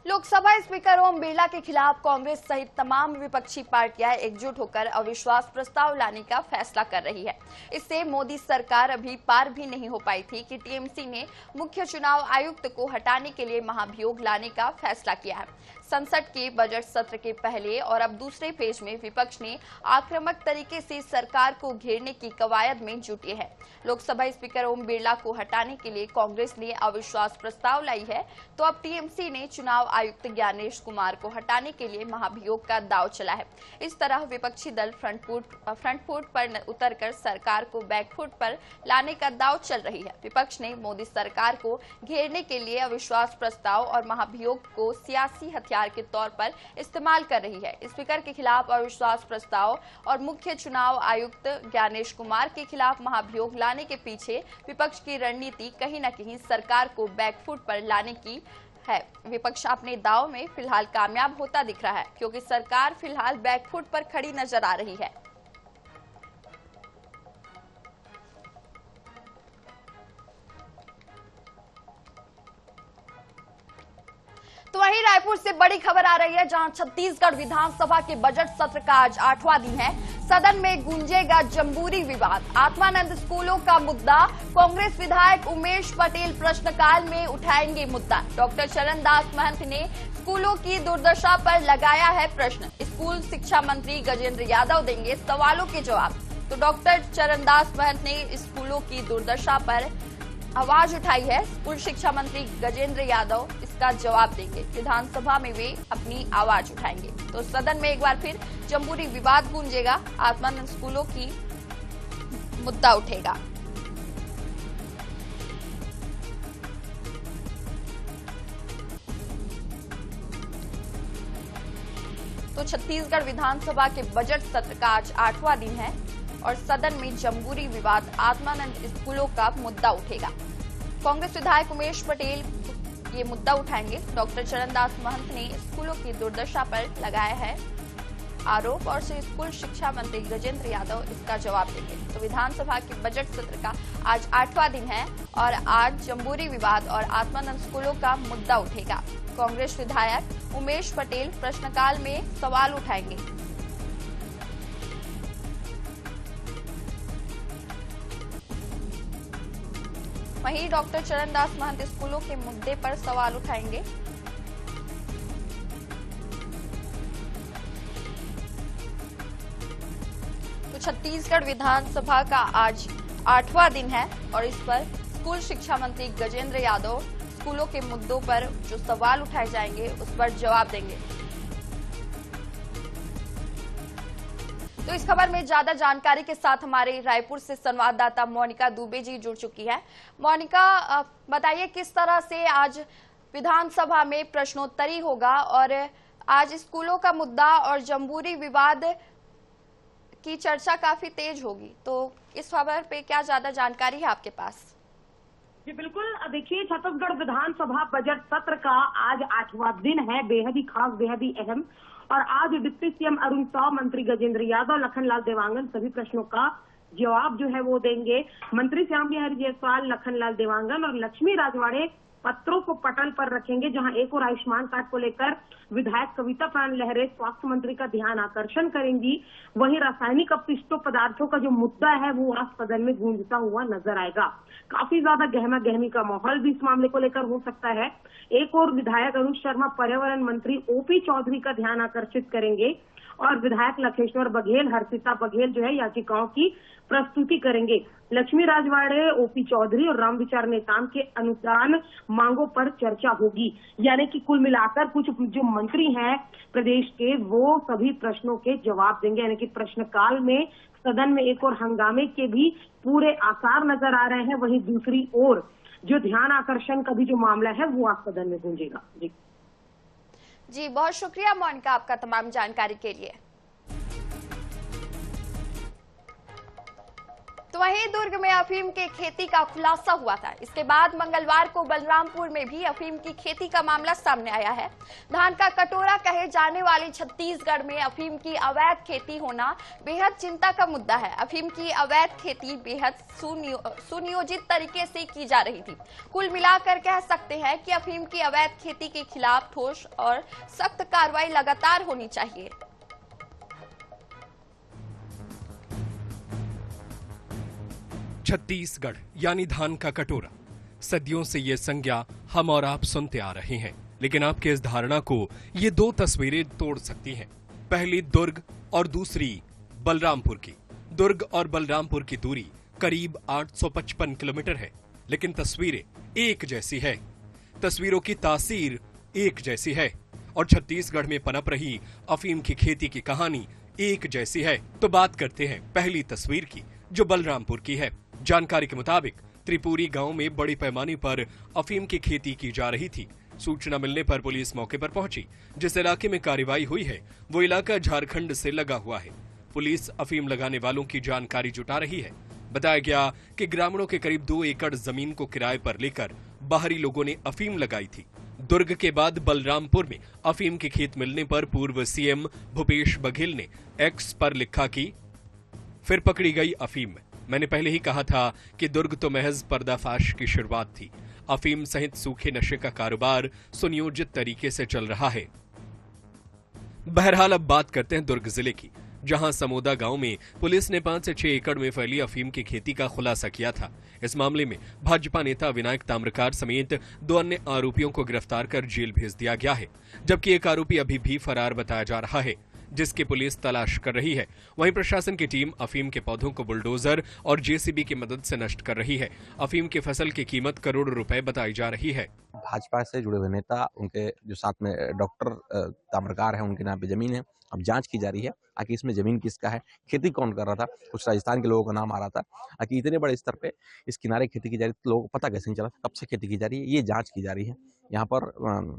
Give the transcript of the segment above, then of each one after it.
Lok Sabha speaker Om Birla के खिलाफ कांग्रेस सहित तमाम विपक्षी पार्टियां एकजुट होकर अविश्वास प्रस्ताव लाने का फैसला कर रही है। इससे मोदी सरकार अभी पार भी नहीं हो पाई थी कि टीएमसी ने मुख्य चुनाव आयुक्त को हटाने के लिए महाभियोग लाने का फैसला किया है। संसद के बजट सत्र के पहले और अब दूसरे पेज में विपक्ष ने आक्रामक तरीके से सरकार को घेरने की कवायद में जुटी है। लोकसभा स्पीकर ओम बिरला को हटाने के लिए कांग्रेस ने अविश्वास प्रस्ताव लाई है, तो अब टीएमसी ने चुनाव आयुक्त ज्ञानेश कुमार को हटाने के लिए महाभियोग का दांव चला है। इस तरह विपक्षी दल फ्रंट फुट पर उतरकर सरकार को बैक फुट पर लाने का दांव चल रही है। विपक्ष ने मोदी सरकार को घेरने के लिए अविश्वास प्रस्ताव और महाभियोग को सियासी हथियार के तौर पर इस्तेमाल कर रही है। स्पीकर के खिलाफ अविश्वास प्रस्ताव और मुख्य चुनाव आयुक्त ज्ञानेश कुमार के खिलाफ महाभियोग लाने के पीछे विपक्ष की रणनीति कहीं न कहीं सरकार को बैकफुट पर लाने की है। विपक्ष अपने दाव में फिलहाल कामयाब होता दिख रहा है, क्योंकि सरकार फिलहाल बैकफुट पर खड़ी नजर आ रही है। तो वहीं रायपुर से बड़ी खबर आ रही है, जहां छत्तीसगढ़ विधानसभा के बजट सत्र का आज 8वां दिन है। सदन में गूंजेगा जम्बूरी विवाद। आत्मानंद स्कूलों का मुद्दा, कांग्रेस विधायक उमेश पटेल प्रश्नकाल में उठाएंगे मुद्दा। डॉक्टर चरणदास महंत ने स्कूलों की दुर्दशा पर लगाया है प्रश्न। स्कूल शिक्षा मंत्री गजेंद्र यादव देंगे सवालों के जवाब। तो डॉक्टर चरणदास महंत ने स्कूलों की दुर्दशा पर आवाज उठाई है। स्कूल शिक्षा मंत्री गजेंद्र यादव इसका जवाब देंगे। विधानसभा में वे अपनी आवाज उठाएंगे। तो सदन में एक बार फिर जम्बूरी विवाद गूंजेगा, आत्मानंद स्कूलों की मुद्दा उठेगा। तो छत्तीसगढ़ विधानसभा के बजट सत्र का आज 8वां दिन है और सदन में जम्बूरी विवाद, आत्मानंद स्कूलों का मुद्दा उठेगा। कांग्रेस विधायक उमेश पटेल ये मुद्दा उठाएंगे। डॉक्टर चरणदास महंत ने स्कूलों की दुर्दशा पर लगाया है आरोप और स्कूल शिक्षा मंत्री गजेंद्र यादव इसका जवाब देंगे। तो विधानसभा के बजट सत्र का आज 8वां दिन है और आज जम्बूरी विवाद और आत्मानंद स्कूलों का मुद्दा उठेगा। कांग्रेस विधायक उमेश पटेल प्रश्नकाल में सवाल उठाएंगे। वहीं डॉक्टर चरणदास महंत स्कूलों के मुद्दे पर सवाल उठाएंगे। तो छत्तीसगढ़ विधानसभा का आज 8वां दिन है और इस पर स्कूल शिक्षा मंत्री गजेंद्र यादव स्कूलों के मुद्दों पर जो सवाल उठाए जाएंगे उस पर जवाब देंगे। तो इस खबर में ज्यादा जानकारी के साथ हमारे रायपुर से संवाददाता मोनिका दुबे जी जुड़ चुकी है। मोनिका, बताइए किस तरह से आज विधानसभा में प्रश्नोत्तरी होगा और आज स्कूलों का मुद्दा और जम्बूरी विवाद की चर्चा काफी तेज होगी, तो इस खबर पे क्या ज्यादा जानकारी है आपके पास? जी बिल्कुल, देखिए छत्तीसगढ़ विधानसभा बजट सत्र का आज 8वां दिन है, बेहद ही खास, बेहद ही अहम। और आज डिप्टी सीएम अरुण साव, मंत्री गजेंद्र यादव, लखनलाल देवांगन सभी प्रश्नों का जवाब जो है वो देंगे। मंत्री श्याम बिहारी जायसवाल, लखनलाल देवांगन और लक्ष्मी राजवाड़े पत्रों को पटल पर रखेंगे, जहां एक और आयुष्मान कार्ड को लेकर विधायक कविता प्राण लहरे स्वास्थ्य मंत्री का ध्यान आकर्षण करेंगी। वहीं रासायनिक अपशिष्टों पदार्थों का जो मुद्दा है वो आज सदन में गूंजता हुआ नजर आएगा। काफी ज्यादा गहमा गहमी का माहौल भी इस मामले को लेकर हो सकता है। एक और विधायक अनुज शर्मा पर्यावरण मंत्री ओपी चौधरी का ध्यान आकर्षित करेंगे और विधायक लखेश्वर बघेल, हर्षिता बघेल जो है याचिकाओं की प्रस्तुति करेंगे। लक्ष्मी राजवाड़े, ओपी चौधरी और रामविचार नेताम के अनुदान मांगों पर चर्चा होगी। यानी कि कुल मिलाकर कुछ जो मंत्री हैं प्रदेश के वो सभी प्रश्नों के जवाब देंगे। यानी कि प्रश्नकाल में सदन में एक और हंगामे के भी पूरे आसार नजर आ रहे हैं। वहीं दूसरी ओर जो ध्यान आकर्षण का भी जो मामला है वो आज सदन में गूंजेगा। जी बहुत शुक्रिया मोनिका आपका तमाम जानकारी के लिए। तो तो वहीं दुर्ग में अफीम के खेती का खुलासा हुआ था। इसके बाद मंगलवार को बलरामपुर में भी अफीम की खेती का मामला सामने आया है। धान का कटोरा कहे जाने वाले छत्तीसगढ़ में अफीम की अवैध खेती होना बेहद चिंता का मुद्दा है। अफीम की अवैध खेती बेहद सुनियोजित तरीके से की जा रही थी। कुल मिलाकर कह सकते हैं कि अफीम की अवैध खेती के खिलाफ ठोस और सख्त कार्रवाई लगातार होनी चाहिए। छत्तीसगढ़ यानी धान का कटोरा, सदियों से ये संज्ञा हम और आप सुनते आ रहे हैं, लेकिन आपके इस धारणा को ये दो तस्वीरें तोड़ सकती हैं। पहली दुर्ग और दूसरी बलरामपुर की। दुर्ग और बलरामपुर की दूरी करीब 855 किलोमीटर है, लेकिन तस्वीरें एक जैसी है। तस्वीरों की तासीर एक जैसी है और छत्तीसगढ़ में पनप रही अफीम की खेती की कहानी एक जैसी है। तो बात करते हैं पहली तस्वीर की, जो बलरामपुर की है। जानकारी के मुताबिक त्रिपुरी गांव में बड़ी पैमाने पर अफीम की खेती की जा रही थी। सूचना मिलने पर पुलिस मौके पर पहुंची। जिस इलाके में कार्रवाई हुई है वो इलाका झारखंड से लगा हुआ है। पुलिस अफीम लगाने वालों की जानकारी जुटा रही है। बताया गया कि ग्रामीणों के करीब 2 एकड़ जमीन को किराए पर लेकर बाहरी लोगों ने अफीम लगाई थी। दुर्ग के बाद बलरामपुर में अफीम के खेत मिलने पर पूर्व सीएम भूपेश बघेल ने एक्स पर लिखा कि फिर पकड़ी गई अफीम। मैंने पहले ही कहा था कि दुर्ग तो महज पर्दाफाश की शुरुआत थी। अफीम सहित सूखे नशे का कारोबार सुनियोजित तरीके से चल रहा है। बहरहाल अब बात करते हैं दुर्ग जिले की, जहां समोदा गांव में पुलिस ने 5 से 6 एकड़ में फैली अफीम की खेती का खुलासा किया था। इस मामले में भाजपा नेता विनायक ताम्रकार समेत 2 अन्य आरोपियों को गिरफ्तार कर जेल भेज दिया गया है, जबकि एक आरोपी अभी भी फरार बताया जा रहा है, जिसकी पुलिस तलाश कर रही है। वहीं प्रशासन की टीम अफीम के पौधों को बुलडोजर और जेसीबी की मदद से नष्ट कर रही है। अफीम की फसल की कीमत करोड़ों रुपए बताई जा रही है। भाजपा से जुड़े हुए नेता, उनके जो साथ में डॉक्टर ताम्रकार है, उनके नाम पे जमीन है। अब जांच की जा रही है कि इसमें जमीन किसका है, खेती कौन कर रहा था। कुछ राजस्थान के लोगों का नाम आ रहा था कि इतने बड़े स्तर पे इस किनारे खेती की जा रही है, तो लोगों को पता कैसे नहीं चला, कब से खेती की जा रही है, ये जांच की जा रही है। यहाँ पर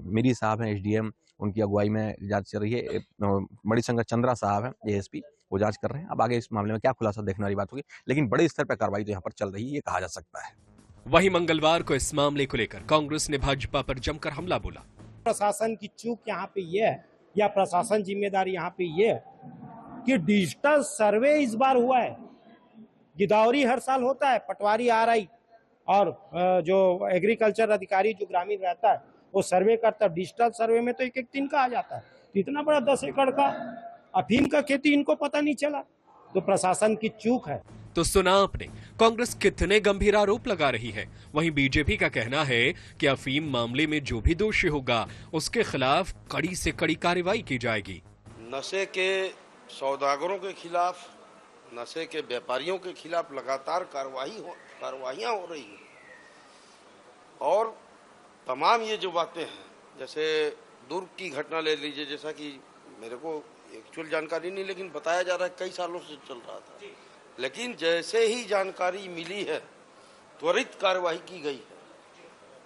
मेरी साहब हैं एसडीएम, उनकी अगुवाई में जांच चल रही है। मणिशंकर चंद्रा साहब हैं एएसपी, वो जांच कर रहे हैं। अब आगे इस मामले में क्या खुलासा देखने वाली बात होगी, लेकिन बड़े स्तर पर कार्रवाई तो यहाँ पर चल रही है, ये कहा जा सकता है। वहीं मंगलवार को इस मामले को लेकर कांग्रेस ने भाजपा पर जमकर हमला बोला। प्रशासन की चूक यहाँ पे ये है, या प्रशासन जिम्मेदारी यहाँ पे ये है कि डिजिटल सर्वे इस बार हुआ है। गिदावरी हर साल होता है, पटवारी आरआई और जो एग्रीकल्चर अधिकारी जो ग्रामीण रहता है वो सर्वे करता है। डिजिटल सर्वे में तो एक दिन का आ जाता है। इतना बड़ा 10 एकड़ का अफीम का खेती इनको पता नहीं चला, तो प्रशासन की चूक है। तो सुना आपने, कांग्रेस कितने गंभीर आरोप लगा रही है। वहीं बीजेपी का कहना है कि अफीम मामले में जो भी दोषी होगा उसके खिलाफ कड़ी से कड़ी कार्रवाई की जाएगी। नशे के सौदागरों के खिलाफ, नशे के व्यापारियों के खिलाफ लगातार कार्रवाइयां हो रही हैं। और तमाम ये जो बातें हैं, जैसे दुर्ग की घटना ले लीजिए, जैसा कि मेरे को एक्चुअल जानकारी नहीं, लेकिन बताया जा रहा है कई सालों से चल रहा था, लेकिन जैसे ही जानकारी मिली है त्वरित कार्रवाई की गई है।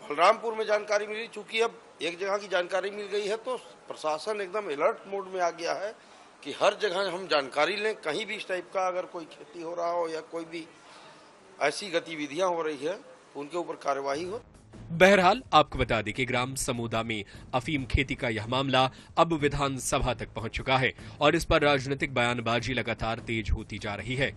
बलरामपुर में जानकारी मिली, चूंकि अब एक जगह की जानकारी मिल गई है तो प्रशासन एकदम अलर्ट मोड में आ गया है कि हर जगह हम जानकारी लें। कहीं भी इस टाइप का अगर कोई खेती हो रहा हो या कोई भी ऐसी गतिविधियां हो रही है तो उनके ऊपर कार्रवाई हो। बहरहाल आपको बता दें कि ग्राम समोदा में अफीम खेती का यह मामला अब विधानसभा तक पहुंच चुका है और इस पर राजनीतिक बयानबाजी लगातार तेज होती जा रही है।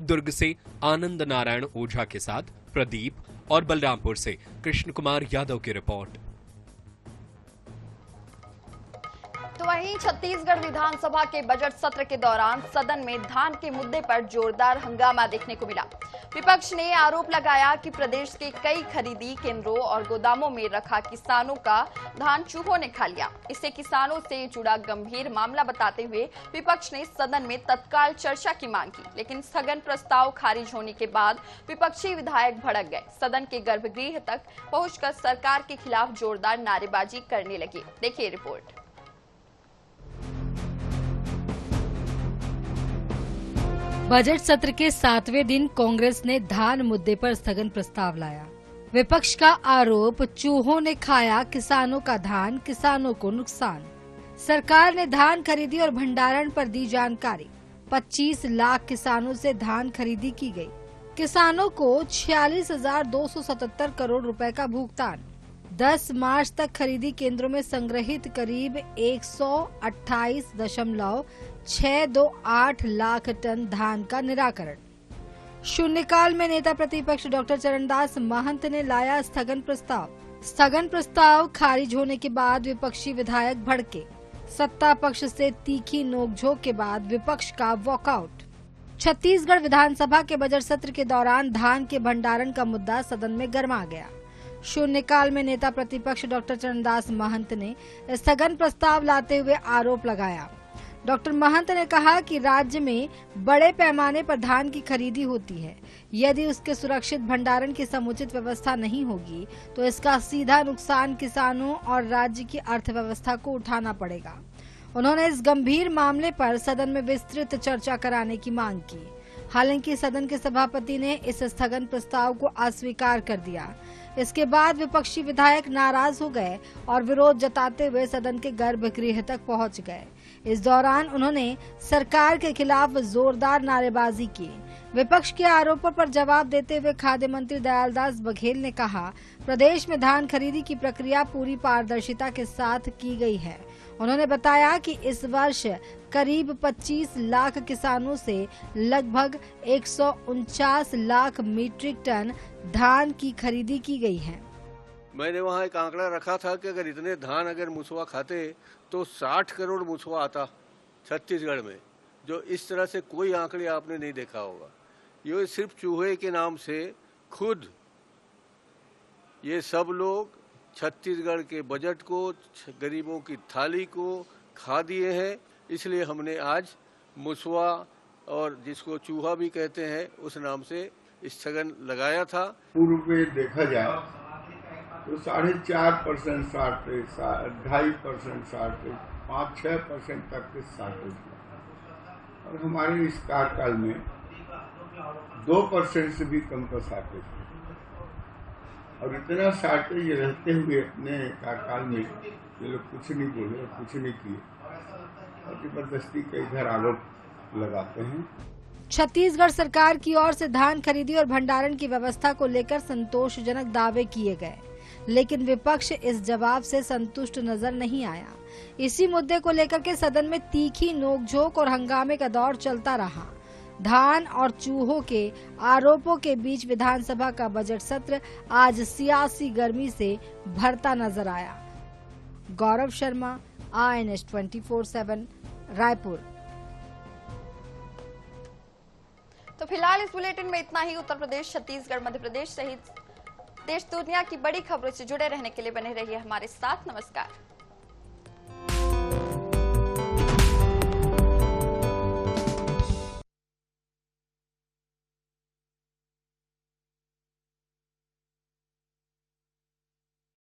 दुर्ग से आनंद नारायण ओझा के साथ प्रदीप और बलरामपुर से कृष्ण कुमार यादव की रिपोर्ट। तो वहीं छत्तीसगढ़ विधानसभा के बजट सत्र के दौरान सदन में धान के मुद्दे पर जोरदार हंगामा देखने को मिला। विपक्ष ने आरोप लगाया कि प्रदेश के कई खरीदी केंद्रों और गोदामों में रखा किसानों का धान चूहों ने खा लिया। इससे किसानों से जुड़ा गंभीर मामला बताते हुए विपक्ष ने सदन में तत्काल चर्चा की मांग की, लेकिन स्थगन प्रस्ताव खारिज होने के बाद विपक्षी विधायक भड़क गए। सदन के गर्भगृह तक पहुंचकर सरकार के खिलाफ जोरदार नारेबाजी करने लगे। देखिए रिपोर्ट। बजट सत्र के 7वें दिन कांग्रेस ने धान मुद्दे पर स्थगन प्रस्ताव लाया। विपक्ष का आरोप, चूहों ने खाया किसानों का धान, किसानों को नुकसान। सरकार ने धान खरीदी और भंडारण पर दी जानकारी। 25 लाख किसानों से धान खरीदी की गई। किसानों को 46,277 करोड़ रुपए का भुगतान। 10 मार्च तक खरीदी केंद्रों में संग्रहित करीब 128.628 लाख टन धान का निराकरण। शून्यकाल में नेता प्रतिपक्ष डॉक्टर चरणदास महंत ने लाया स्थगन प्रस्ताव। स्थगन प्रस्ताव खारिज होने के बाद विपक्षी विधायक भड़के। सत्ता पक्ष से तीखी नोकझोंक के बाद विपक्ष का वॉकआउट। छत्तीसगढ़ विधानसभा के बजट सत्र के दौरान धान के भंडारण का मुद्दा सदन में गरमा गया। शून्यकाल में नेता प्रतिपक्ष डॉक्टर चरणदास महंत ने स्थगन प्रस्ताव लाते हुए आरोप लगाया। डॉक्टर महंत ने कहा कि राज्य में बड़े पैमाने पर धान की खरीदी होती है। यदि उसके सुरक्षित भंडारण की समुचित व्यवस्था नहीं होगी तो इसका सीधा नुकसान किसानों और राज्य की अर्थव्यवस्था को उठाना पड़ेगा। उन्होंने इस गंभीर मामले पर सदन में विस्तृत चर्चा कराने की मांग की। हालांकि सदन के सभापति ने इस स्थगन प्रस्ताव को अस्वीकार कर दिया। इसके बाद विपक्षी विधायक नाराज हो गए और विरोध जताते हुए सदन के गर्भगृह तक पहुंच गए। इस दौरान उन्होंने सरकार के खिलाफ जोरदार नारेबाजी की। विपक्ष के आरोपों पर जवाब देते हुए खाद्य मंत्री दयालदास बघेल ने कहा, प्रदेश में धान खरीदी की प्रक्रिया पूरी पारदर्शिता के साथ की गई है। उन्होंने बताया कि इस वर्ष करीब 25 लाख किसानों से लगभग 149 लाख मीट्रिक टन धान की खरीदी की गई है। मैंने वहाँ एक आंकड़ा रखा था कि अगर इतने धान अगर मुसवा खाते तो 60 करोड़ मुसवा आता छत्तीसगढ़ में। जो इस तरह से कोई आंकड़े आपने नहीं देखा होगा। ये सिर्फ चूहे के नाम से खुद ये सब लोग छत्तीसगढ़ के बजट को, गरीबों की थाली को खा दिए हैं। इसलिए हमने आज मुसवा और जिसको चूहा भी कहते हैं उस नाम से स्थगन लगाया था। पूर्व में देखा जाए तो 4.5% शॉर्टेज, 2.5% शॉर्टेज, 5-6% तक के शॉर्टेज है। और हमारे इस कार्यकाल में 2% से भी कम का शॉर्टेज है। और इतना शॉर्टेज रहते हुए अपने कार्यकाल में ये लोग कुछ नहीं बोले और कुछ नहीं किए और जबरदस्ती का इधर आरोप लगाते हैं। छत्तीसगढ़ सरकार की ओर से धान खरीदी और भंडारण की व्यवस्था को लेकर संतोषजनक दावे किए गए, लेकिन विपक्ष इस जवाब से संतुष्ट नजर नहीं आया। इसी मुद्दे को लेकर के सदन में तीखी नोकझोंक और हंगामे का दौर चलता रहा। धान और चूहों के आरोपों के बीच विधानसभा का बजट सत्र आज सियासी गर्मी से भरता नजर आया। गौरव शर्मा, INS 24/7, रायपुर। तो फिलहाल इस बुलेटिन में इतना ही। उत्तर प्रदेश, छत्तीसगढ़, मध्य प्रदेश सहित देश दुनिया की बड़ी खबरों से जुड़े रहने के लिए बने रहिए हमारे साथ। नमस्कार।